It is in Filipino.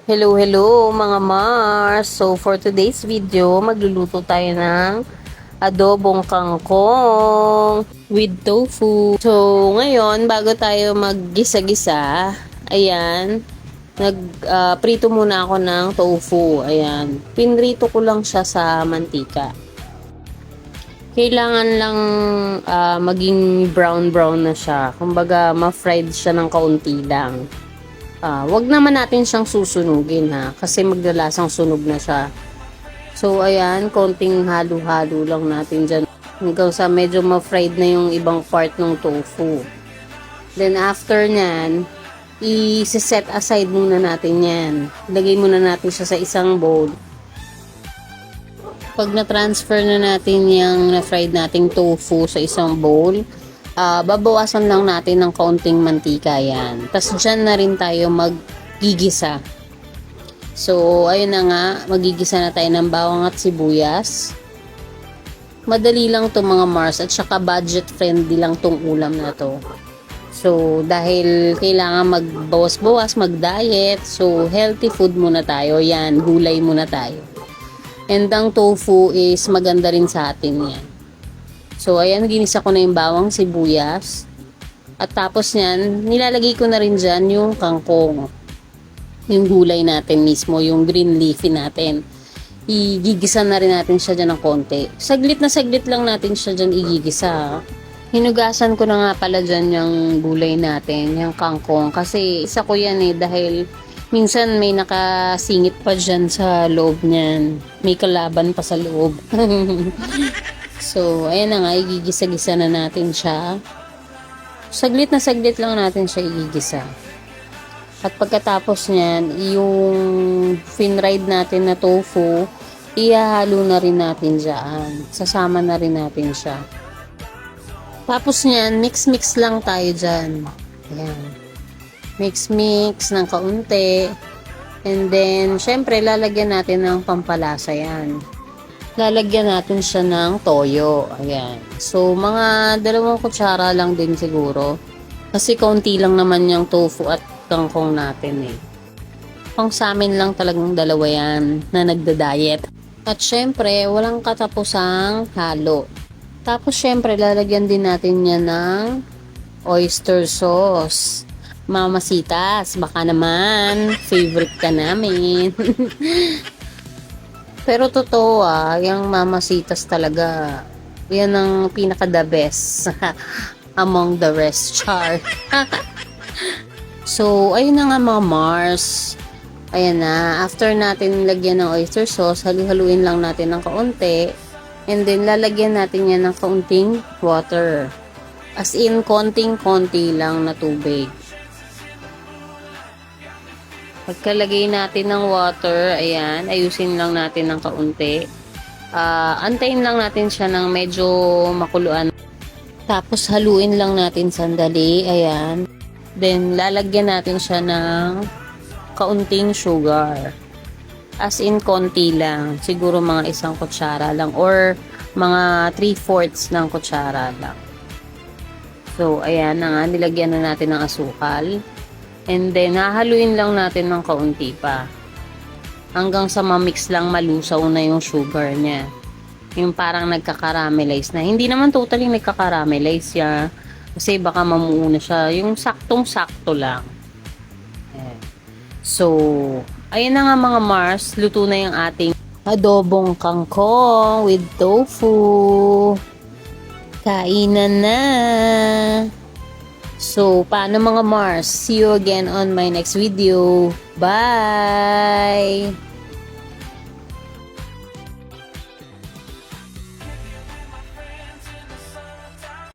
Hello, hello mga Mars! So for today's video, magluluto tayo ng adobong kangkong with tofu. So ngayon, bago tayo maggisa-gisa, ayan, prito muna ako ng tofu. Ayan, pinrito ko lang siya sa mantika. Kailangan lang maging brown-brown na siya. Kumbaga, ma-fried siya ng kaunti lang. Wag naman natin siyang susunugin ha, kasi maglalasang sunog na siya. So ayan, konting halo-halo lang natin dyan hanggang sa medyo ma-fried na yung ibang part ng tofu. Then after nyan, i-set aside muna natin yan. Ilagay muna natin siya sa isang bowl. Pag na-transfer na natin yung na-fried nating tofu sa isang bowl, babawasan lang natin ng kaunting mantika yan. Tapos dyan na rin tayo maggigisa. So, ayun na nga, magigisa na tayo ng bawang at sibuyas. Madali lang to mga Mars, at saka budget friendly lang tong ulam na to. So, dahil kailangan magbawas-bawas, mag-diet, so healthy food muna tayo. Yan, gulay muna tayo. And ang tofu is maganda rin sa atin yan. So, ayan, ginisa ko na yung bawang sibuyas. At tapos yan, nilalagay ko na rin dyan yung kangkong. Yung gulay natin mismo, yung green leafy natin. Igigisa na rin natin siya dyan ng konti. Saglit na saglit lang natin siya dyan igigisa. Hinugasan ko na nga pala dyan yung gulay natin, yung kangkong. Kasi isa ko yan dahil minsan may nakasingit pa dyan sa loob niyan. May kalaban pa sa loob. So, ayan na nga, igigisa-gisa na natin siya. Saglit na saglit lang natin siya igigisa. At pagkatapos niyan, yung finried natin na tofu, ihahalo na rin natin dyan. Sasama na rin natin siya. Tapos niyan, mix-mix lang tayo dyan. Ayan. Mix-mix ng kaunti. And then, syempre, lalagyan natin ng pampalasa yan. Lalagyan natin siya ng toyo. Ayan. So, mga 2 kutsara lang din siguro. Kasi kaunti lang naman yung tofu at kangkong natin Pang sa amin lang talagang 2 yan na nagda-diet. At syempre, walang katapusang halo. Tapos syempre, lalagyan din natin yan ng oyster sauce. Mamasitas, baka naman, favorite ka namin. Pero totoo yung mamasitas talaga, yan ang pinaka the best among the rest, char. So, ayun na nga mga Mars. Ayan na, after natin lagyan ng oyster sauce, halu-haluin lang natin ng kaunti. And then, lalagyan natin yan ng kaunting water. As in, konting-konti lang na tubig. Pagkalagay natin ng water, ayan, ayusin lang natin ng kaunti. Antayin lang natin siya ng medyo makuluan. Tapos haluin lang natin sandali, ayan. Then lalagyan natin siya ng kaunting sugar. As in, konti lang. Siguro mga 1 kutsara lang or mga 3/4 ng kutsara lang. So, ayan na nga, nilagyan na natin ng asukal. And then, hahaluin lang natin ng kaunti pa. Hanggang sa ma-mix lang, malusaw na yung sugar niya. Yung parang nagka-caramelize na. Hindi naman totally nagka-caramelize siya. Kasi baka mamuuna siya. Yung saktong-sakto lang. Ayan. So, ayun na nga mga Mars. Luto na yung ating adobong kangkong with tofu. Kainan na! So, paano mga Mars? See you again on my next video. Bye!